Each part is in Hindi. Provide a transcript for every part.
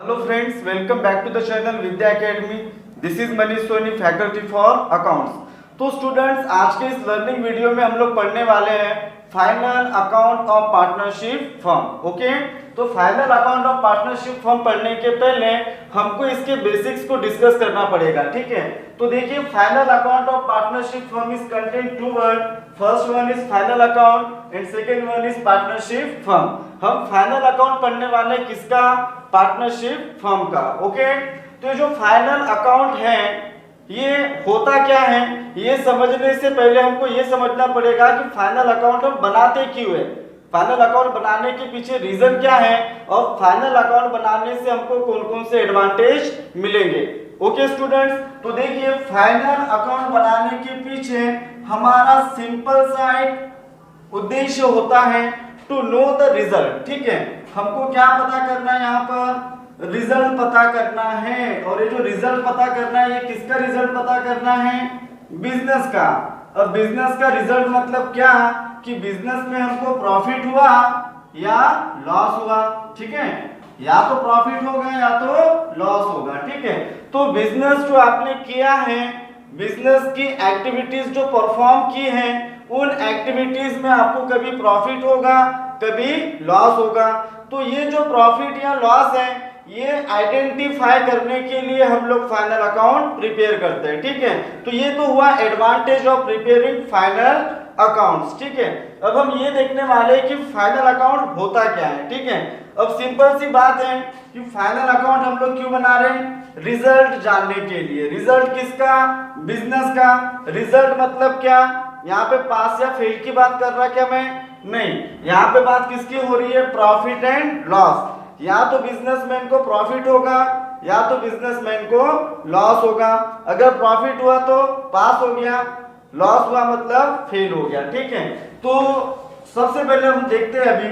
Hello friends, welcome back to the channel Vidya Academy. This is Manish Soni, faculty for accounts. तो स्टूडेंट्स, आज के इस लर्निंग वीडियो में हम लोग पढ़ने वाले हैं final account of partnership firm. Okay, तो final account of partnership firm पढ़ने के पहले हमको इसके बेसिक्स को डिस्कस करना पड़ेगा। ठीक है, तो देखिए final account of partnership firm is contain two word. First one is final account and second one is partnership firm. हम फाइनल अकाउंट पढ़ने वाले किसका? पार्टनरशिप फर्म का। ओके, तो जो फाइनल अकाउंट है ये होता क्या है, ये समझने से पहले हमको ये समझना पड़ेगा कि फाइनल अकाउंट हम बनाते क्यों है, फाइनल अकाउंट बनाने के पीछे रीजन क्या है और फाइनल अकाउंट बनाने से हमको कौन कौन से एडवांटेज मिलेंगे। ओके स्टूडेंट्स, तो देखिए फाइनल अकाउंट बनाने के पीछे हमारा सिंपल सा एक उद्देश्य होता है, टू नो द रिजल्ट। ठीक है, हमको क्या पता करना है, यहाँ पर रिजल्ट पता करना है। और ये जो रिजल्ट पता करना है, ये किसका रिजल्ट पता करना है? बिजनेस का। और बिजनेस का रिजल्ट मतलब क्या कि बिजनेस में हमको प्रॉफिट हुआ या लॉस हुआ। ठीक है, या तो प्रॉफिट होगा या तो लॉस होगा। ठीक है, तो बिजनेस जो आपने किया है, बिजनेस की एक्टिविटीज जो परफॉर्म की हैं, उन एक्टिविटीज में आपको कभी प्रॉफिट होगा कभी लॉस होगा। तो ये जो प्रॉफिट या लॉस है ये आइडेंटिफाई करने के लिए हम लोग फाइनल अकाउंट प्रिपेयर करते हैं। ठीक है, तो ये तो हुआ advantage of preparing final accounts. ठीक है, अब हम ये देखने वाले हैं कि फाइनल अकाउंट होता क्या है। ठीक है, अब सिंपल सी बात है कि फाइनल अकाउंट हम लोग क्यों बना रहे हैं? रिजल्ट जानने के लिए। रिजल्ट किसका? बिजनेस का। रिजल्ट मतलब क्या? यहाँ पे पास या फेल की बात कर रहा क्या मैं? नहीं, यहाँ पे बात किसकी हो रही है? Profit and loss. या तो बिजनेसमैन को प्रॉफिट होगा या तो बिजनेसमैन को लॉस होगा। अगर प्रॉफिट हुआ तो पास हो गया, लॉस हुआ मतलब फेल हो गया। ठीक है, तो सबसे पहले हम देखते हैं, अभी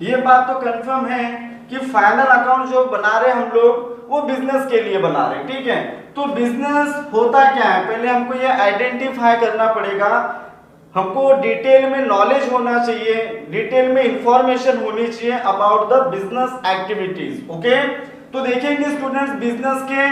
ये बात तो कंफर्म है कि फाइनल अकाउंट जो बना रहे हम लोग वो बिजनेस के लिए बना रहे। ठीक है, तो बिजनेस होता क्या है पहले हमको ये आइडेंटिफाई करना पड़ेगा। हमको डिटेल में नॉलेज होना चाहिए, डिटेल में इंफॉर्मेशन होनी चाहिए about the business activities. Okay, तो देखेंगे स्टूडेंट्स, बिजनेस के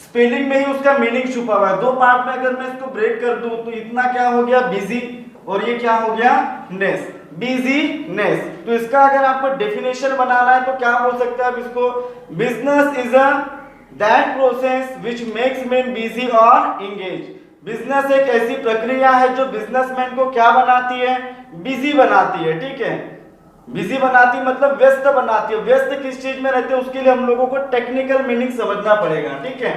स्पेलिंग में ही उसका मीनिंग छुपा हुआ है। दो पार्ट में अगर मैं इसको ब्रेक कर दूं तो इतना क्या हो गया? बिजी, और ये क्या हो गया? नेस, बिजीनेस। तो इसका अगर आपको डेफिनेशन बनाना है तो क्या बोल सकते हैं आप इसको? Business is a that process which makes man busy और एंगेज। बिजनेस एक ऐसी प्रक्रिया है जो बिजनेसमैन को क्या बनाती है? बिजी बनाती है। ठीक है, बिजी बनाती मतलब व्यस्त बनाती है। व्यस्त किस चीज में रहते हैं उसके लिए हम लोगों को टेक्निकल मीनिंग समझना पड़ेगा। ठीक है,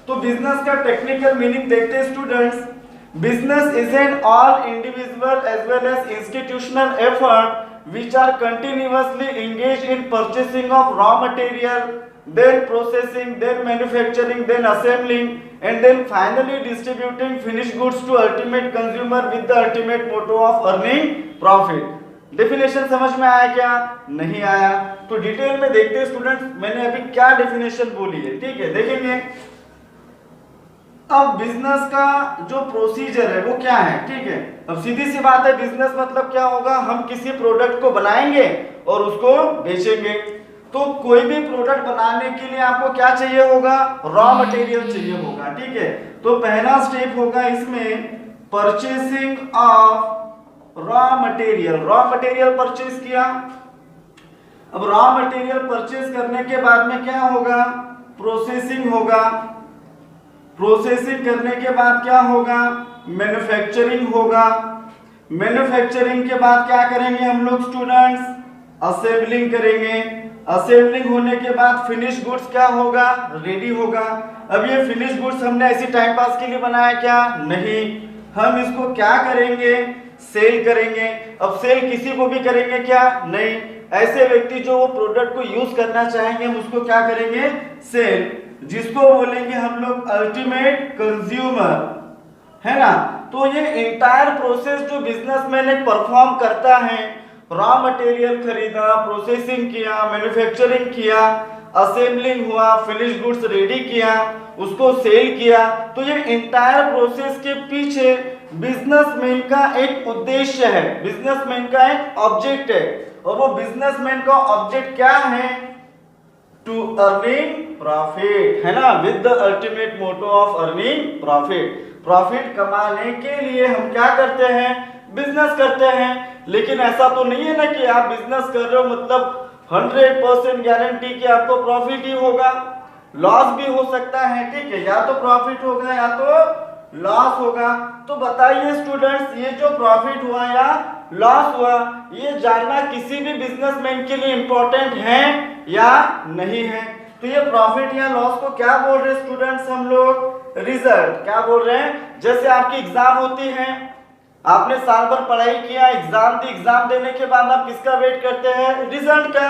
तो बिजनेस का टेक्निकल मीनिंग देखते हैं students. Business is an all individual as well as institutional effort which are continuously engaged in purchasing of raw material, then processing, then manufacturing, then assembling, and then finally distributing finished goods to ultimate consumer with the ultimate motto of earning profit. Definition समझ में आया क्या? नहीं आया तो डिटेल में देखते हैं स्टूडेंट्स, मैंने अभी क्या डेफिनेशन बोली है। ठीक है, देखेंगे अब बिजनेस का जो प्रोसीजर है वो क्या है। ठीक है, अब सीधी सी बात है, बिजनेस मतलब क्या होगा? हम किसी प्रोडक्ट को बनाएंगे और उसको बेचेंगे। तो कोई भी प्रोडक्ट बनाने के लिए आपको क्या चाहिए होगा? रॉ मटेरियल चाहिए होगा। ठीक है, तो पहला स्टेप होगा इसमें purchasing of raw material. Raw material purchase किया। अब रॉ मटेरियल परचेस करने के बाद में क्या होगा? प्रोसेसिंग होगा। प्रोसेसिंग करने के बाद क्या होगा? मैन्युफैक्चरिंग होगा। मैन्युफैक्चरिंग के बाद क्या करेंगे हम लोग स्टूडेंट्स? असेंबलिंग करेंगे। असेंबलिंग होने के बाद फिनिश गुड्स क्या होगा? रेडी होगा। अब ये फिनिश गुड्स हमने ऐसी टाइम पास के लिए बनाया क्या? नहीं, हम इसको क्या करेंगे? सेल करेंगे। अब सेल किसी को भी करेंगे क्या? नहीं, ऐसे व्यक्ति जो वो प्रोडक्ट को यूज करना चाहेंगे हम उसको क्या करेंगे? सेल, जिसको बोलेंगे हम लोग अल्टीमेट कंज्यूमर, है ना। तो ये इंटायर प्रोसेस जो बिजनेसमैन एक परफॉर्म करता है, रॉ मटेरियल खरीदा, प्रोसेसिंग किया, मैन्युफैक्चरिंग किया, असेंबलिंग हुआ, फिनिश गुड्स रेडी किया, उसको सेल किया, तो ये इंटायर प्रोसेस के पीछे बिजनेसमैन का एक उद्देश्य है, बिजनेसमैन का एक ऑब्जेक्ट है। और वो बिजनेसमैन का ऑब्जेक्ट क्या है? टू अर्निंग प्रॉफिट, है ना, with the ultimate motto of earning profit. Profit कमाने के लिए हम क्या करते हैं, बिजनेस करते हैं। लेकिन ऐसा तो नहीं है ना कि आप बिजनेस कर रहे हो मतलब 100% गारंटी कि आपको प्रॉफिट ही होगा, लॉस भी हो सकता है, ठीक है, या तो प्रॉफिट होगा या तो लॉस होगा। तो बताइए स्टूडेंट्स, ये जो प्रॉफिट हुआ या लॉस हुआ, ये जानना किसी भी बिजनेसमैन के लिए इंपॉर्टेंट है या नहीं है। तो ये प्रॉफिट या लॉस को क्या बोल रहे हैं स्टूडेंट्स हम लोग, रिजल्ट। क्या बोल रहे हैं, जैसे आपकी एग्जाम होती है, आपने साल भर पढ़ाई किया, एग्जाम दी, एग्जाम देने के बाद आप किसका वेट करते हैं, रिजल्ट का।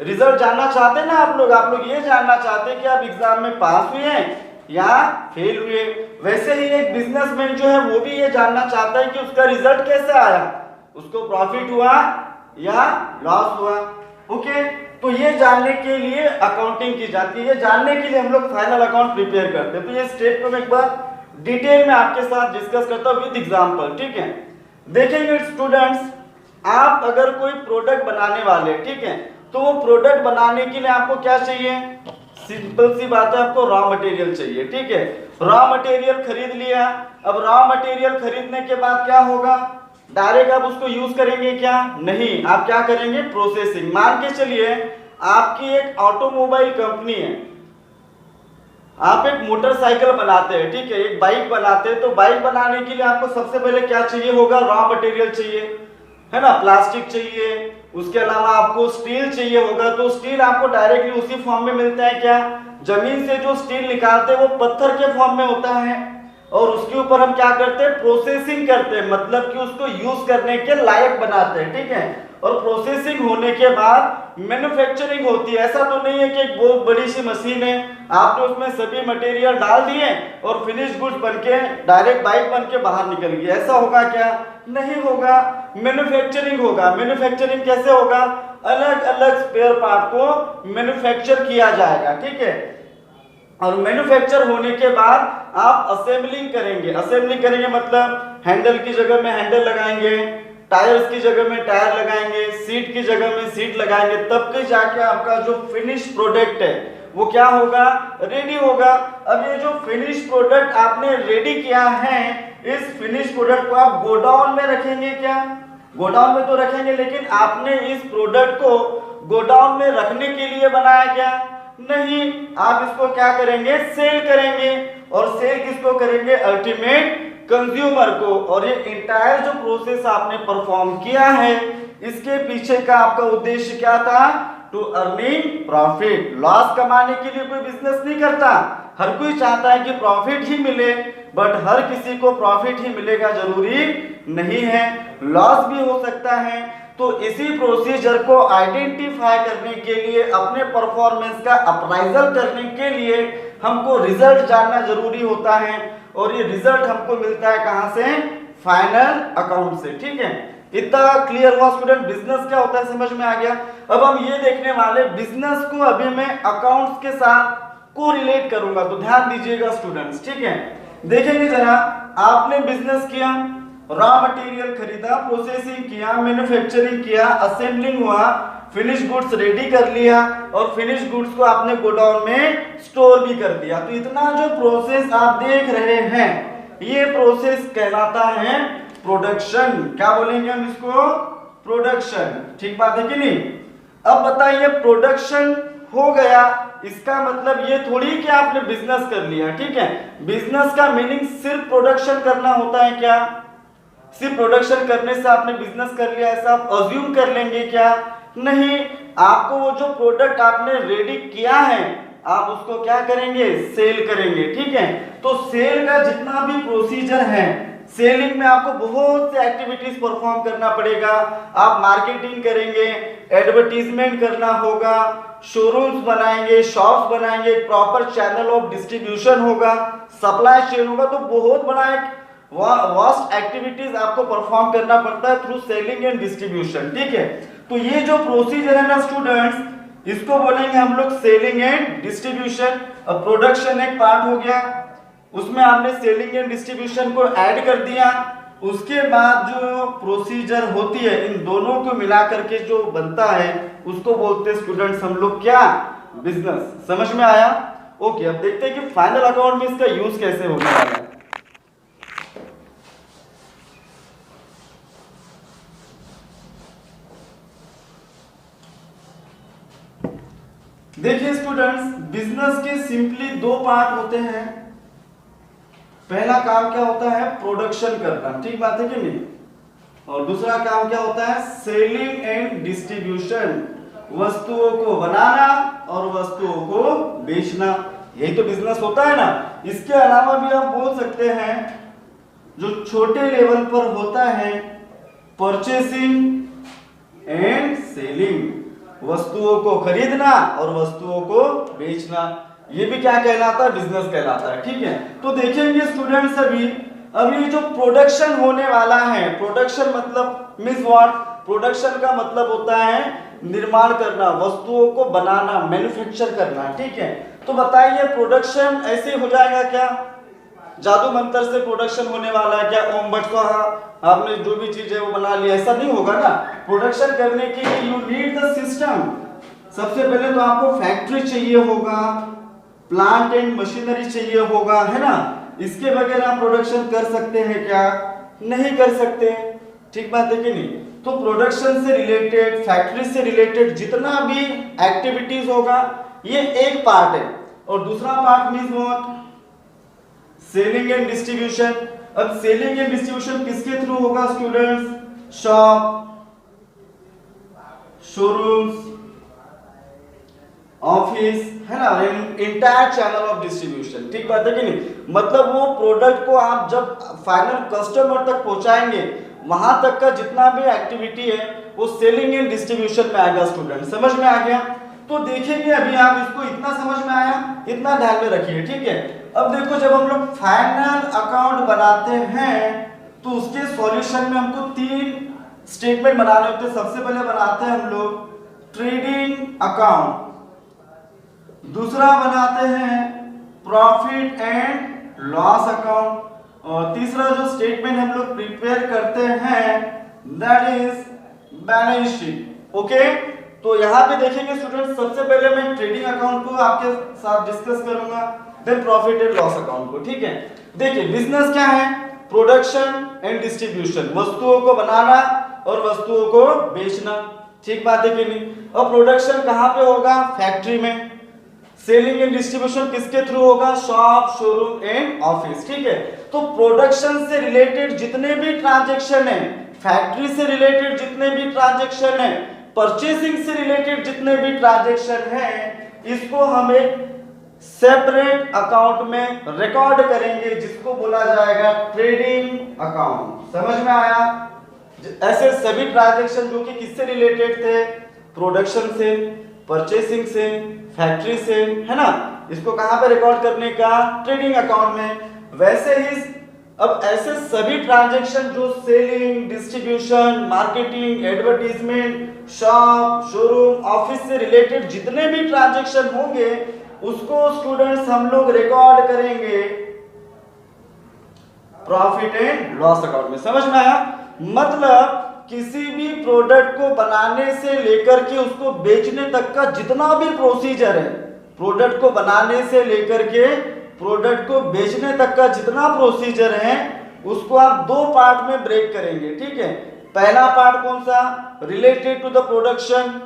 रिजल्ट जानना चाहते हैं ना आप लोग ये जानना चाहते हैं कि आप एग्जाम में पास हुए हैं या फेल हुए। वैसे ही एक बिजनेसमैन जो है वो भी ये जानना चाहता है कि उसका रिजल्ट कैसे आया, उसको प्रॉफिट हुआ या लॉस हुआ। ओके, तो ये जानने के लिए अकाउंटिंग की जाती है, ये जानने के लिए हम लोग फाइनल अकाउंट प्रिपेयर करते हैं। तो ये स्टेप को मैं एक बार डिटेल में आपके साथ डिस्कस करता हूं विद एग्जांपल, ठीक है। देखेंगे स्टूडेंट्स, आप अगर कोई प्रोडक्ट बनाने वाले, ठीक है, तो वो प्रोडक्ट बनाने के लिए आपको क्या चाहिए, सिंपल सी बात है, आपको रॉ मटेरियल चाहिए, ठीक है। रॉ मटेरियल खरीद लिया, अब रॉ मटेरियल खरीदने के बाद क्या होगा, डायरेक्ट आप उसको यूज करेंगे क्या, नहीं, आप क्या करेंगे, प्रोसेसिंग। मान के चलिए आपकी एक ऑटोमोबाइल कंपनी है, आप एक मोटरसाइकिल बनाते हैं, ठीक है, एक बाइक बनाते हैं, तो बाइक बनाने के लिए आपको सबसे पहले क्या चाहिए होगा, रॉ मटेरियल चाहिए, है ना, प्लास्टिक चाहिए, उसके अलावा आपको स्टील चाहिए होगा। तो स्टील आपको डायरेक्टली उसी फॉर्म में मिलता है क्या, जमीन से जो स्टील निकालते हैं वो पत्थर के फॉर्म में होता है, और उसके ऊपर हम क्या करते हैं, प्रोसेसिंग करते हैं, मतलब कि उसको यूज करने के लायक बनाते हैं, ठीक है। और प्रोसेसिंग होने के बाद मैन्युफैक्चरिंग होती है। ऐसा तो नहीं है कि एक बहुत बड़ी सी मशीन है, आपने उसमें सभी मटेरियल डाल दिए और फिनिश गुड्स बनके डायरेक्ट बाइक बनके बाहर निकल गई, ऐसा होगा क्या, नहीं होगा। मैन्युफैक्चरिंग होगा। मैन्युफैक्चरिंग कैसे होगा, अलग अलग स्पेयर पार्ट को मैन्युफैक्चर किया जाएगा, ठीक है। और मैन्युफैक्चर होने के बाद आप असेंबलिंग करेंगे। असेंबलिंग करेंगे मतलब हैंडल की जगह में हैंडल लगाएंगे, टायर्स की जगह में टायर लगाएंगे, सीट की जगह में सीट लगाएंगे, तब के जाके आपका जो फिनिश प्रोडक्ट है वो क्या होगा, रेडी होगा। अब ये जो फिनिश प्रोडक्ट आपने रेडी किया है, इस फिनिश प्रोडक्ट को आप गोडाउन में रखेंगे क्या, गोडाउन में तो रखेंगे, लेकिन आपने इस प्रोडक्ट को गोडाउन में रखने के लिए बनाया क्या, नहीं, आप इसको क्या करेंगे, सेल करेंगे। और सेल किसको करेंगे, अल्टीमेट कंज्यूमर को। और ये इंटायर जो प्रोसेस आपने परफॉर्म किया है, इसके पीछे का आपका उद्देश्य क्या था, टू अर्निंग प्रॉफिट। लॉस कमाने के लिए कोई बिजनेस नहीं करता, हर कोई चाहता है कि प्रॉफिट ही मिले, बट हर किसी को प्रॉफिट ही मिलेगा जरूरी नहीं है, लॉस भी हो सकता है। तो इसी प्रोसीजर को आइडेंटिफाई करने के लिए, अपने परफॉर्मेंस का अप्राइजल करने के लिए हमको रिजल्ट जानना जरूरी होता है। और ये रिजल्ट हमको मिलता है कहां से, फाइनल अकाउंट से, ठीक है। इतना क्लियर हुआ स्टूडेंट, बिजनेस क्या होता है समझ में आ गया। अब हम ये देखने वाले, बिजनेस को अभी मैं अकाउंट्स के साथ को रिलेट करूंगा, तो ध्यान दीजिएगा स्टूडेंट्स, ठीक है। देखेंगे जरा, आपने बिजनेस किया, रॉ मटेरियल खरीदा, प्रोसेसिंग किया, मैन्युफैक्चरिंग किया, असेंबलिंग हुआ, फिनिश गुड्स रेडी कर लिया, और फिनिश गुड्स को आपने गोडाउन में स्टोर भी कर दिया। तो इतना जो प्रोसेस आप देख रहे हैं, ये प्रोसेस कहलाता है प्रोडक्शन। क्या बोलेंगे हम इसको, प्रोडक्शन, ठीक बात है कि नहीं। अब बताइए, प्रोडक्शन हो गया, इसका मतलब ये थोड़ी कि आपने बिजनेस कर लिया, ठीक है। बिजनेस का मीनिंग सिर्फ प्रोडक्शन करना होता है क्या, सिर्फ प्रोडक्शन करने से आपने बिजनेस कर लिया ऐसा आप अज्यूम कर लेंगे क्या, नहीं। आपको वो जो प्रोडक्ट आपने रेडी किया है, आप उसको क्या करेंगे, सेल करेंगे, ठीक है। तो सेल का जितना भी प्रोसीजर है, सेलिंग में आपको बहुत से एक्टिविटीज परफॉर्म करना पड़ेगा। आप मार्केटिंग करेंगे, एडवर्टीजमेंट करना होगा, शोरूम्स बनाएंगे, शॉप्स बनाएंगे, प्रॉपर चैनल ऑफ डिस्ट्रीब्यूशन होगा, सप्लाई चेन होगा। तो बहुत बड़ा एक वास्ट एक्टिविटीज आपको परफॉर्म करना पड़ता है थ्रू सेलिंग एंड डिस्ट्रीब्यूशन, ठीक है। तो ये जो प्रोसीजर है ना स्टूडेंट्स, इसको बोलेंगे हम लोग सेलिंग एंड डिस्ट्रीब्यूशन। अब प्रोडक्शन एक पार्ट हो गया, उसमें आपने सेलिंग एंड डिस्ट्रीब्यूशन को ऐड कर दिया, उसके बाद जो प्रोसीजर होती है, इन दोनों को मिला करके जो बनता है, उसको बोलते हैं स्टूडेंट्स हम लोग क्या, बिजनेस। समझ में आया? ओके, अब देखते हैं कि फाइनल अकाउंट में इसका यूज कैसे होने वाला है। देखिए स्टूडेंट्स, बिजनेस के सिंपली दो पार्ट होते हैं। पहला काम क्या होता है? प्रोडक्शन करना, ठीक बात है कि नहीं? और दूसरा काम क्या होता है? सेलिंग एंड डिस्ट्रीब्यूशन, वस्तुओं को बनाना और वस्तुओं को बेचना। यही तो बिजनेस होता है ना। इसके अलावा भी आप बोल सकते हैं जो छोटे लेवल पर होता है, परचेसिंग एंड सेलिंग, वस्तुओं को खरीदना और वस्तुओं को बेचना, ये भी क्या कहलाता है? बिजनेस कहलाता है। ठीक है, तो देखेंगे स्टूडेंट्स अभी जो प्रोडक्शन होने वाला है, प्रोडक्शन मतलब मींस व्हाट? प्रोडक्शन का मतलब होता है निर्माण करना, वस्तुओं को बनाना, मैन्युफैक्चर करना। ठीक है, तो बताइए प्रोडक्शन ऐसे हो जाएगा क्या? जादू मंत्र से प्रोडक्शन होने वाला है क्या? ओम बट स्वाहा, आपने जो भी चीज है वो बना लिया, ऐसा नहीं होगा ना। प्रोडक्शन करने के लिए यू नीड द सिस्टम। सबसे पहले तो आपको फैक्ट्री चाहिए होगा, प्लांट एंड मशीनरी चाहिए होगा, है ना। इसके बगैर आप प्रोडक्शन कर सकते हैं क्या? नहीं कर सकते। ठीक बात है कि नहीं? तो प्रोडक्शन से रिलेटेड, फैक्ट्री से रिलेटेड जितना भी एक्टिविटीज होगा, ये एक पार्ट है। और दूसरा part means what? Selling and distribution. अब सेलिंग एंड डिस्ट्रीब्यूशन किसके थ्रू होगा स्टूडेंट्स? शॉप, शोरूम्स, ऑफिस, है ना, इंटायर चैनल ऑफ डिस्ट्रीब्यूशन। ठीक बात है कि नहीं? मतलब वो प्रोडक्ट को आप जब फाइनल कस्टमर तक पहुंचाएंगे, वहां तक का जितना भी एक्टिविटी है वो सेलिंग एंड डिस्ट्रीब्यूशन में आएगा। स्टूडेंट समझ में आ गया? तो देखेंगे अभी आप इसको, इतना समझ में आया, इतना ध्यान में रखिए। ठीक है, अब देखो जब हम लोग फाइनल अकाउंट बनाते हैं तो उसके सॉल्यूशन में हमको 3 स्टेटमेंट बनाने होते हैं। सबसे पहले बनाते हैं हम लोग ट्रेडिंग अकाउंट, दूसरा बनाते हैं प्रॉफिट एंड लॉस अकाउंट, और तीसरा जो स्टेटमेंट हम लोग प्रिपेयर करते हैं that is balance sheet. Okay, तो यहाँ पे देखेंगे स्टूडेंट, सबसे पहले मैं ट्रेडिंग अकाउंट को आपके साथ डिस्कस करूंगा, then profit and loss account को। ठीक है, देखिए बिजनेस क्या है? प्रोडक्शन एंड डिस्ट्रीब्यूशन, वस्तुओं को बनाना और वस्तुओं को बेचना। ठीक बात है कि नहीं? और प्रोडक्शन कहाँ पे होगा? फैक्ट्री में। सेलिंग एंड डिस्ट्रीब्यूशन किसके थ्रू होगा? Shop, showroom and office. ठीक है, तो प्रोडक्शन से रिलेटेड जितने भी ट्रांजैक्शन है, फैक्ट्री से रिलेटेड जितने भी ट्रांजैक्शन है, परचेसिंग से रिलेटेड जितने भी ट्रांजैक्शन है, इसको हम एक सेपरेट अकाउंट में रिकॉर्ड करेंगे जिसको बोला जाएगा ट्रेडिंग अकाउंट। समझ में आया? ऐसे सभी ट्रांजैक्शन जो कि किससे रिलेटेड थे? प्रोडक्शन से, परचेसिंग से, फैक्ट्री से, है ना, इसको कहां पे रिकॉर्ड करने का? ट्रेडिंग अकाउंट में। वैसे ही अब ऐसे सभी ट्रांजैक्शन जो selling, distribution, marketing, advertisement, shop, showroom, office से रिलेटेड जितने भी ट्रांजैक्शन होंगे उसको स्टूडेंट्स हम लोग रिकॉर्ड करेंगे प्रॉफिट एंड लॉस अकाउंट में। समझ में आया? मतलब किसी भी प्रोडक्ट को बनाने से लेकर के उसको बेचने तक का जितना भी प्रोसीजर है, प्रोडक्ट को बनाने से लेकर के प्रोडक्ट को बेचने तक का जितना प्रोसीजर है, उसको आप 2 पार्ट में ब्रेक करेंगे। ठीक है, पहला पार्ट कौन सा? रिलेटेड टू द प्रोडक्शन,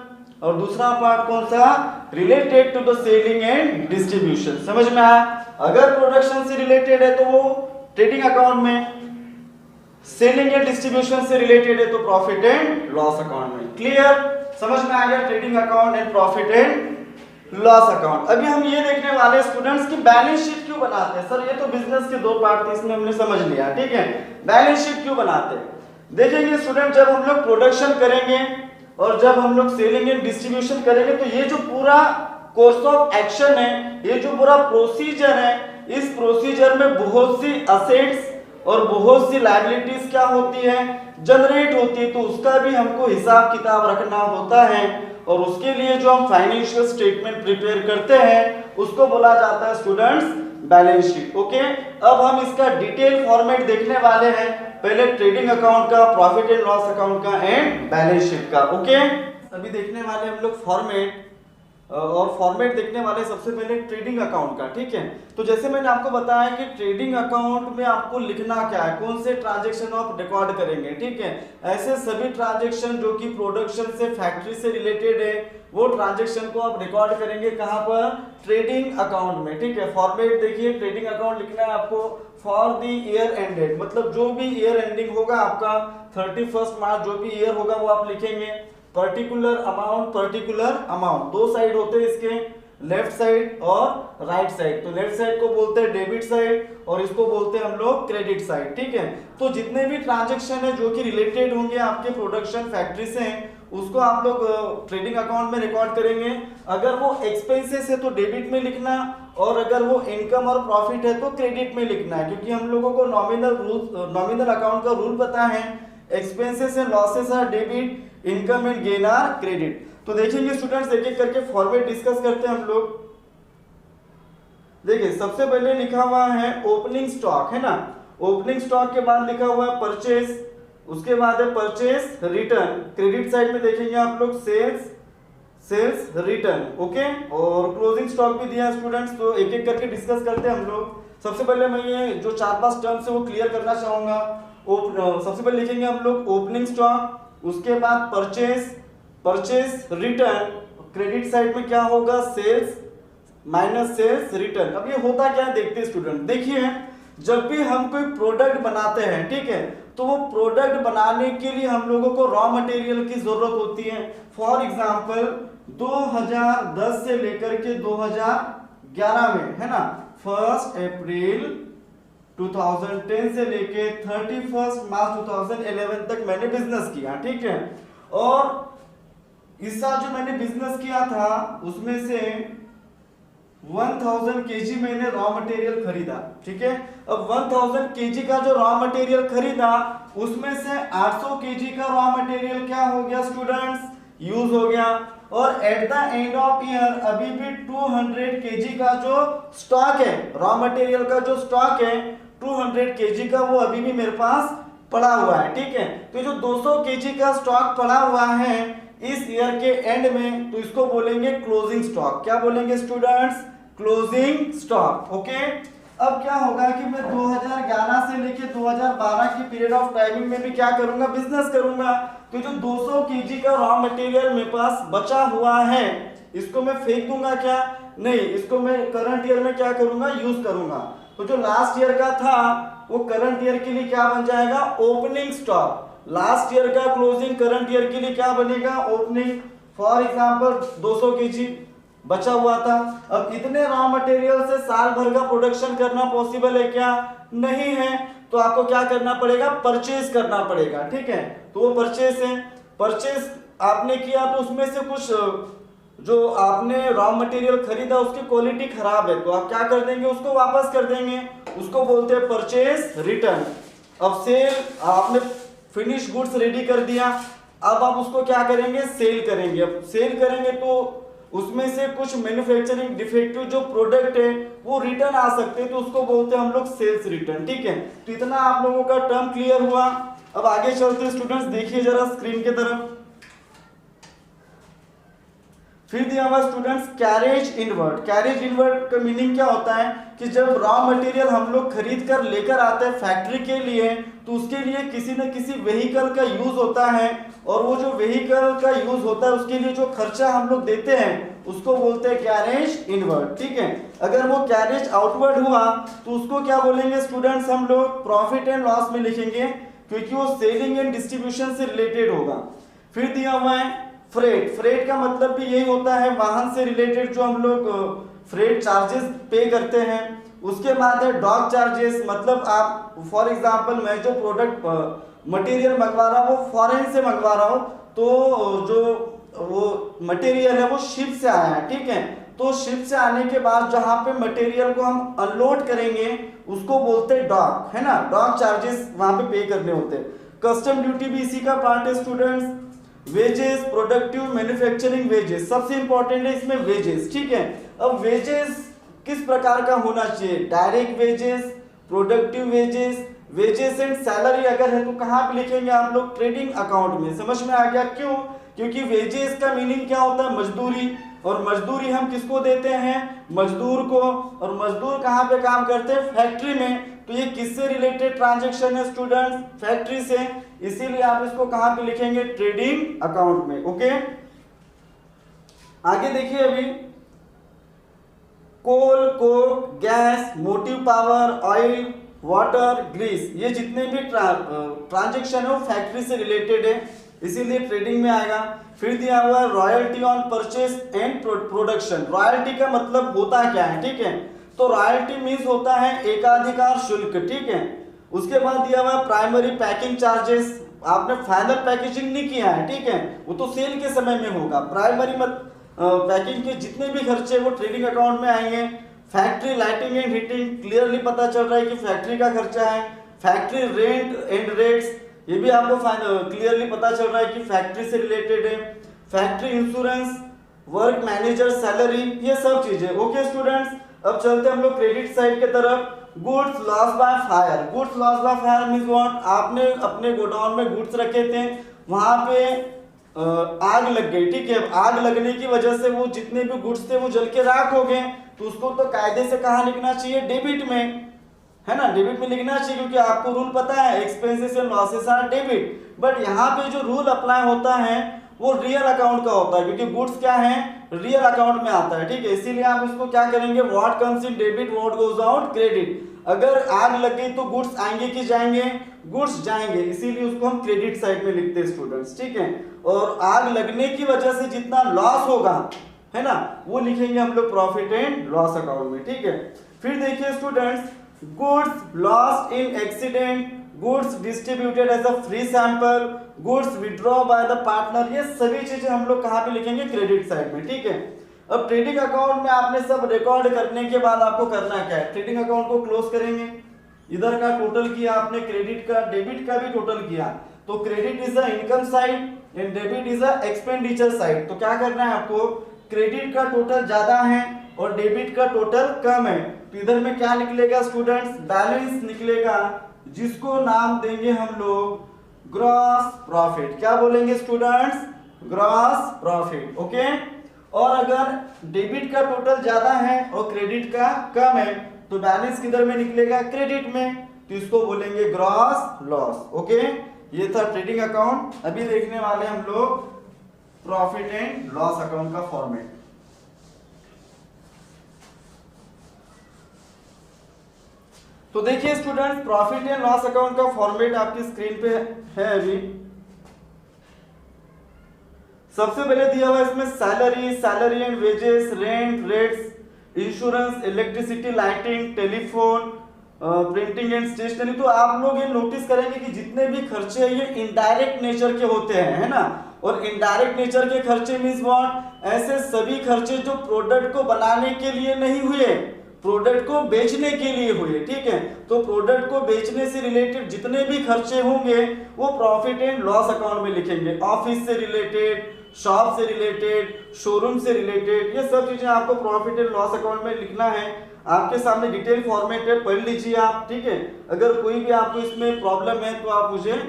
और दूसरा पार्ट कौन सा? Related to the selling and distribution. समझ में आया? अगर प्रोडक्शन से रिलेटेड है तो वो ट्रेडिंग अकाउंट में, सेलिंग एंड डिस्ट्रीब्यूशन से रिलेटेड है तो प्रॉफिट एंड लॉस अकाउंट में। क्लियर? समझ में आ गया? Trading account and profit and loss account. अभी हम ये देखने वाले स्टूडेंट्स की बैलेंस शीट क्यों बनाते हैं। सर ये तो बिजनेस के 2 पार्ट थे, इसमें हमने समझ लिया। ठीक है, बैलेंस शीट क्यों बनाते हैं? देखेंगे स्टूडेंट, जब हम लोग प्रोडक्शन करेंगे और जब हम लोग सेलिंग एंड डिस्ट्रीब्यूशन करेंगे तो ये जो पूरा कोर्स ऑफ एक्शन है, ये जो पूरा प्रोसीजर है, इस प्रोसीजर में बहुत सी असेट्स और बहुत सी लायबिलिटीज क्या होती है? जनरेट होती है। तो उसका भी हमको हिसाब किताब रखना होता है, और उसके लिए जो हम फाइनेंशियल स्टेटमेंट प्रिपेयर करते हैं उसको बोला जाता है स्टूडेंट्स बैलेंस शीट। ओके, अब हम इसका डिटेल फॉर्मेट देखने वाले हैं, पहले ट्रेडिंग अकाउंट का, प्रॉफिट एंड लॉस अकाउंट का एंड बैलेंस शीट का। ओके, अभी देखने वाले हम लोग फॉर्मेट। और फॉर्मेट देखने वाले सबसे पहले ट्रेडिंग अकाउंट का, ठीक है। तो जैसे मैंने आपको बताया कि ट्रेडिंग अकाउंट में आपको लिखना क्या है, कौन से ट्रांजैक्शन आप रिकॉर्ड करेंगे, ठीक है। ऐसे सभी ट्रांजैक्शन जो कि प्रोडक्शन से फैक्ट्री से रिलेटेड है वो ट्रांजैक्शन को आप रिकॉर्ड करेंगे कहां पर, ट्रेडिंग अकाउंट में, ठीक है। फॉर्मेट देखिए, ट्रेडिंग अकाउंट लिखना है आपको फॉर द ईयर एंडेड, मतलब जो भी ईयर एंडिंग होगा आपका 31 मार्च जो भी ईयर होगा वो आप लिखेंगे। पर्टिकुलर अमाउंट दो साइड होते हैं इसके, लेफ्ट साइड और राइट साइड। तो लेफ्ट साइड को बोलते हैं डेबिट साइड और इसको बोलते हैं हम लोग क्रेडिट साइड, ठीक है। तो जितने भी ट्रांजैक्शन है जो कि रिलेटेड होंगे आपके प्रोडक्शन फैक्ट्री से उसको आप लोग ट्रेडिंग अकाउंट में रिकॉर्ड करेंगे। अगर वो एक्सपेंसेस है तो डेबिट में लिखना, और अगर वो इनकम और प्रॉफिट है तो क्रेडिट में लिखना है, क्योंकि हम लोगों को नॉमिनल अकाउंट का रूल पता है, expenses and losses are debit, income and gain are credit. तो देखेंगे स्टूडेंट्स एक एक करके फॉर्मेट डिस्कस करते हैं हम लोग। देखिए सबसे पहले लिखा हुआ है ओपनिंग स्टॉक, है ना। ओपनिंग स्टॉक के बाद लिखा हुआ है परचेज, उसके बाद है परचेज रिटर्न, क्रेडिट साइड में देखेंगे आप लोग सेल्स रिटर्न, ओके। और क्लोजिंग स्टॉक भी दिया है स्टूडेंट्स, तो एक एक करके डिस्कस करते हैं हम लोग। सबसे पहले मैं ये जो 4-5 टर्म्स है वो क्लियर करना चाहूंगा। सबसे पहले लिखेंगे हम लोग ओपनिंग स्टॉक, उसके बाद परचेज रिटर्न, क्रेडिट साइड में क्या होगा, सेल्स माइनस सेल्स रिटर्न। अब ये होता क्या है देखते हैं स्टूडेंट। देखिए जब भी हम कोई प्रोडक्ट बनाते हैं, ठीक है, तो वो प्रोडक्ट बनाने के लिए हम लोगों को रॉ मटेरियल की जरूरत होती है। फॉर एग्जांपल 2010 से लेकर के 2011 में, है ना, 1 अप्रैल 2010 से लेके 31 मार्च 2011 तक मैंने बिजनेस किया, ठीक है। और इस साल जो मैंने बिजनेस किया था उसमें से 1000 kg मैंने रॉ मटेरियल खरीदा, ठीक है। अब 1000 kg का जो रॉ मटेरियल खरीदा उसमें से 800 kg का रॉ मटेरियल क्या हो गया स्टूडेंट्स, यूज हो गया। और at the end of year अभी भी 200 kg का जो स्टॉक है, रॉ मटेरियल का जो स्टॉक है 200 kg का, वो अभी भी मेरे पास पड़ा हुआ है, ठीक है। तो जो 200 kg का स्टॉक पड़ा हुआ है इस ईयर के एंड में, तो इसको बोलेंगे क्लोजिंग स्टॉक। क्या बोलेंगे स्टूडेंट्स, क्लोजिंग स्टॉक, ओके। अब क्या होगा कि मैं 2011 से लेके 2012 की पीरियड ऑफ टाइमिंग में भी क्या करूंगा, बिजनेस करूंगा। तो जो 200 kg का रॉ मटेरियल मेरे पास बचा हुआ है इसको मैं फेंक दूंगा क्या, नहीं, इसको मैं करंट ईयर में क्या करूंगा, यूज करूंगा। तो जो लास्ट ईयर का था वो करंट ईयर के लिए क्या बन जाएगा, ओपनिंग स्टॉक। लास्ट ईयर का क्लोजिंग करंट ईयर के लिए क्या बनेगा, ओपनिंग। फॉर एग्जांपल 200 kg बचा हुआ था। अब इतने रॉ मटेरियल से साल भर का प्रोडक्शन करना पॉसिबल है क्या, नहीं है। तो आपको क्या करना पड़ेगा, परचेज करना पड़ेगा, ठीक है। तो वो परचेज है, परचेज आपने किया तो उसमें से कुछ जो आपने रॉ मटेरियल खरीदा उसकी क्वालिटी खराब है तो आप क्या कर देंगे, उसको वापस कर देंगे, उसको बोलते हैं परचेज रिटर्न। अब सेल, आपने फिनिश गुड्स रेडी कर दिया, अब आप उसको क्या करेंगे, सेल करेंगे। अब सेल करेंगे तो उसमें से कुछ मैन्युफैक्चरिंग डिफेक्टिव जो प्रोडक्ट है वो रिटर्न आ सकते हैं, तो उसको बोलते हैं हम लोग सेल्स रिटर्न, ठीक है। तो इतना आप लोगों का टर्म क्लियर हुआ। अब आगे चलते हैं स्टूडेंट्स, देखिए जरा स्क्रीन के तरफ। फिर दिया हुआ students carriage inward. Carriage inward का मीनिंग क्या होता है कि जब रॉ मटेरियल हम लोग खरीद कर लेकर आते हैं फैक्ट्री के लिए तो उसके लिए किसी न किसी व्हीकल का यूज होता है, और वो जो व्हीकल का यूज होता है उसके लिए जो खर्चा हम लोग देते हैं उसको बोलते हैं कैरेज इनवर्ड, ठीक है। अगर वो कैरेज आउटवर्ड हुआ तो उसको क्या बोलेंगे स्टूडेंट्स, हम लोग प्रॉफिट एंड लॉस में लिखेंगे, क्योंकि वो सेलिंग एंड डिस्ट्रीब्यूशन से रिलेटेड होगा। फिर दिया हुआ है फ्रेट। फ्रेट का मतलब भी यही होता है वाहन से रिलेटेड जो हम लोग फ्रेट चार्जेस पे करते हैं। उसके बाद है डॉक चार्जेस, मतलब आप फॉर एग्जांपल मैं जो प्रोडक्ट मटेरियल मंगवा रहा हूँ वो फॉरेन से मंगवा रहा हूँ, तो जो वो मटेरियल है वो शिप से आया है, ठीक है। तो शिप से आने के बाद जहाँ पे मटेरियल को हम अनलोड करेंगे उसको बोलते हैं डॉक, है ना। डॉक चार्जेस वहाँ पे पे करने होते हैं। कस्टम ड्यूटी भी इसी का पार्ट है students. Wages, productive manufacturing wages, सबसे इंपॉर्टेंट है इसमें वेजेस, ठीक है। अब वेजेस किस प्रकार का होना चाहिए, direct wages, productive wages, wages and salary अगर है तो कहाँ पे लिखेंगे आप लोग, ट्रेडिंग अकाउंट में। समझ में आ गया क्यों, क्योंकि वेजेस का मीनिंग क्या होता है, मजदूरी, और मजदूरी हम किसको देते हैं, मजदूर को। और मजदूर कहाँ पे काम करते हैं, फैक्ट्री में। तो ये किससे रिलेटेड ट्रांजैक्शन है स्टूडेंट्स, फैक्ट्री से, इसीलिए आप इसको कहाँ पे लिखेंगे, ट्रेडिंग अकाउंट में। ओके, आगे देखिए अभी coal, coke, gas, motive power, oil, water, grease, ये जितने भी ट्रांजैक्शन है वो फैक्ट्री से रिलेटेड है, इसीलिए ट्रेडिंग में आएगा। फिर दिया हुआ है royalty on purchase and production. Royalty का मतलब होता क्या है, ठीक है, तो रॉयल्टी मीन्स होता है एकाधिकार शुल्क, ठीक है। उसके बाद दिया हुआ है प्राइमरी पैकिंग चार्जेस, आपने फाइनल पैकेजिंग नहीं किया है, ठीक है, वो तो सेल के समय में होगा। प्राइमरी पैकिंग के जितने भी खर्चे वो ट्रेडिंग अकाउंट में आएंगे। Factory lighting and heating, clearly पता चल रहा है कि फैक्ट्री का खर्चा है। फैक्ट्री रेंट एंड रेट्स, ये भी आपको क्लियरली पता चल रहा है कि फैक्ट्री से रिलेटेड है। Factory insurance, work manager salary, ये सब चीजें। ओके स्टूडेंट्स, अब चलते हम लोग क्रेडिट साइड के तरफ। Goods loss by fire. Goods loss by fire means what, आपने अपने गोडाउन में गुड्स रखे थे, वहां पे आग लग गई, ठीक है। आग लगने की वजह से वो जितने भी गुड्स थे वो जल के राख हो गए, तो उसको तो कायदे से कहाँ लिखना चाहिए, डेबिट में, है ना, डेबिट में लिखना चाहिए, क्योंकि आपको रूल पता है expenses and losses are debit. But यहाँ पे जो रूल अप्लाई होता है वो रियल अकाउंट का होता है, क्योंकि गुड्स क्या है, रियल अकाउंट में आता है, ठीक है। इसीलिए आप इसको क्या करेंगे, what comes in debit what goes out credit. अगर आग लग गई तो गुड्स आएंगे कि जाएंगे, गुड्स जाएंगे, इसीलिए उसको हम क्रेडिट साइड में लिखते हैं स्टूडेंट्स, ठीक है। और आग लगने की वजह से जितना लॉस होगा, है ना, वो लिखेंगे हम लोग प्रॉफिट एंड लॉस अकाउंट में, ठीक है। फिर देखिए students, goods lost in accident, goods distributed as a free sample, goods withdraw by the partner, ये सभी चीजें हम लोग कहाँ पे लिखेंगे, क्रेडिट साइड में, ठीक है। अब ट्रेडिंग अकाउंट में आपने सब रिकॉर्ड करने के बाद आपको करना क्या है, ट्रेडिंग अकाउंट को क्लोज करेंगे। इधर का टोटल किया आपने, क्रेडिट का डेबिट का भी टोटल किया, तो credit is the income side and debit is the expenditure side. तो क्या करना है आपको, क्रेडिट का टोटल ज्यादा है और डेबिट का टोटल कम है, तो इधर में क्या निकलेगा स्टूडेंट्स, बैलेंस निकलेगा, जिसको नाम देंगे हम लोग ग्रॉस प्रॉफिट। क्या बोलेंगे स्टूडेंट्स, ग्रॉस प्रॉफिट। ओके, और अगर डेबिट का टोटल ज्यादा है और क्रेडिट का कम है तो बैलेंस किधर में निकलेगा, क्रेडिट में, तो इसको बोलेंगे ग्रॉस लॉस। ओके, ये था ट्रेडिंग अकाउंट। अभी देखने वाले हम लोग प्रॉफिट एंड लॉस अकाउंट का फॉर्मेट। तो देखिए students, profit and loss account का फॉर्मेट आपकी स्क्रीन पे है अभी। सबसे पहले दिया हुआ है इसमें salary, salary and wages, rent, rates, insurance, electricity, lighting, telephone, printing and stationery. तो आप लोग ये नोटिस करेंगे कि जितने भी खर्चे हैं ये इनडायरेक्ट नेचर के होते हैं, है ना। और इनडायरेक्ट नेचर के खर्चे मींस व्हाट, ऐसे सभी खर्चे जो प्रोडक्ट को बनाने के लिए नहीं हुए, प्रोडक्ट को बेचने के लिए हुए, ठीक है। तो प्रोडक्ट को बेचने से रिलेटेड जितने भी खर्चे होंगे वो प्रॉफिट एंड लॉस अकाउंट में लिखेंगे। ऑफिस से रिलेटेड, शॉप से रिलेटेड, शोरूम से रिलेटेड, ये सब चीजें आपको प्रॉफिट एंड लॉस अकाउंट में लिखना है। आपके सामने डिटेल फॉर्मेट है, पढ़ लीजिए आप, ठीक है। अगर कोई भी आपको इसमें प्रॉब्लम है तो आप मुझे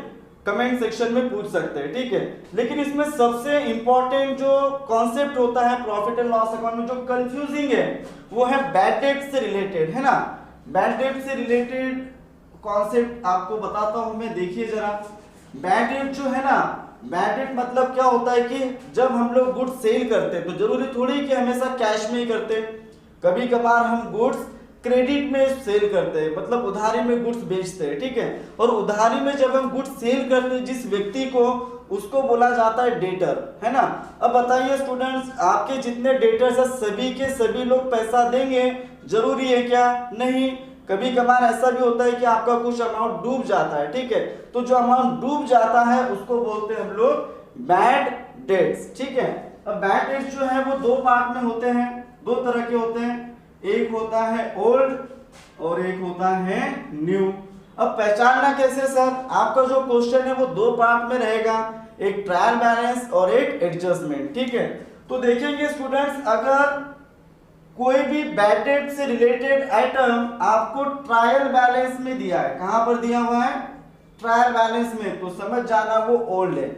कमेंट सेक्शन में पूछ सकते हैं, ठीक है। लेकिन इसमें सबसे इंपॉर्टेंट जो कॉन्सेप्ट होता है प्रॉफिट एंड लॉस अकाउंट में जो कंफ्यूजिंग है वो है बैड डेट से रिलेटेड, है ना। बैड डेट से रिलेटेड कॉन्सेप्ट आपको बताता हूं मैं, देखिए जरा। बैड डेट जो है ना, बैड डेट मतलब क्या होता है कि जब हम लोग गुड्स सेल करते हैं तो जरूरी थोड़ी कि हमेशा कैश में ही करते हैं, कभी कभार हम गुड्स क्रेडिट में सेल करते हैं, मतलब उधारी में गुड्स बेचते हैं, ठीक है। और उधारी में जब हम गुड्स सेल करते हैं जिस व्यक्ति को, उसको बोला जाता है डेटर, है ना। अब बताइए स्टूडेंट्स, आपके जितने डेटर्स हैं सभी के सभी लोग पैसा देंगे, जरूरी है क्या, नहीं। कभी कभार ऐसा भी होता है कि आपका कुछ अमाउंट डूब जाता है, ठीक है। तो जो अमाउंट डूब जाता है उसको बोलते हैं हम लोग बैड डेट्स, ठीक है। अब बैड डेट्स जो है वो दो पार्ट में होते हैं, दो तरह के होते हैं, एक होता है ओल्ड और एक होता है न्यू। अब पहचानना कैसे सर, आपका जो क्वेश्चन है वो दो पार्ट में रहेगा, एक ट्रायल बैलेंस और एक एडजस्टमेंट, ठीक है। तो देखेंगे स्टूडेंट्स, अगर कोई भी बैड डेट से रिलेटेड आइटम आपको ट्रायल बैलेंस में दिया है, कहां पर दिया हुआ है, ट्रायल बैलेंस में, तो समझ जाना वो ओल्ड है।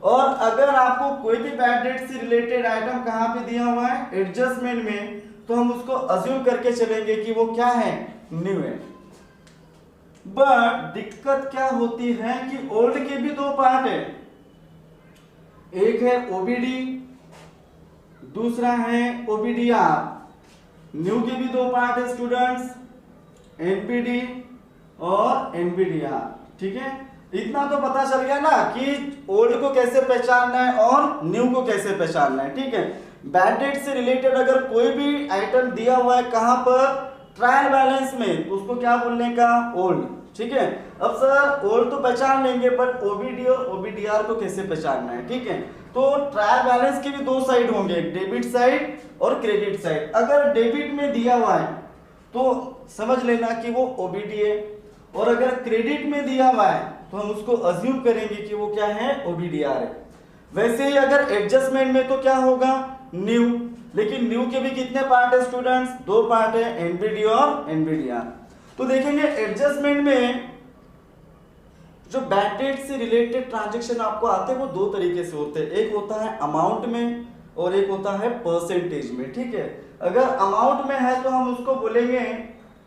और अगर आपको कोई भी बैड डेट से रिलेटेड आइटम कहाँ पे दिया हुआ है, एडजस्टमेंट में, तो हम उसको अज्यूम करके चलेंगे कि वो क्या है, न्यू है। बट दिक्कत क्या होती है कि ओल्ड के भी दो पार्ट है, एक है ओबीडी, दूसरा है ओबीडीआर। न्यू के भी दो पार्ट है स्टूडेंट्स, एनपीडी और एनपीडीआर। ठीक है, इतना तो पता चल गया ना कि ओल्ड को कैसे पहचानना है और न्यू को कैसे पहचानना है। ठीक है, बैड डेट से रिलेटेड अगर कोई भी आइटम दिया हुआ है कहां पर, ट्रायल बैलेंस में, तो उसको क्या बोलने का, ओल्ड। ठीक है, अब सर ओल्ड तो पहचान लेंगे बट ओबीडी और ओबीडीआर को कैसे पहचानना है। ठीक है, तो ट्रायल बैलेंस के भी दो साइड होंगे, डेबिट साइड और क्रेडिट साइड। अगर डेबिट में दिया हुआ है तो समझ लेना कि वो ओबीडी है, और अगर क्रेडिट में दिया हुआ है तो हम उसको अज्यूम करेंगे कि वो क्या है, ओबीडीआर है। वैसे ही अगर एडजस्टमेंट में तो क्या होगा, न्यू। लेकिन न्यू के भी कितने पार्ट है स्टूडेंट्स, दो पार्ट है, एनपीडी और एनपीडीआर। तो देखेंगे एडजस्टमेंट में जो बैड डेट से रिलेटेड ट्रांजैक्शन आपको आते हैं वो दो तरीके से होते हैं, एक होता है अमाउंट में और एक होता है परसेंटेज में। ठीक है, अगर अमाउंट में है तो हम उसको बोलेंगे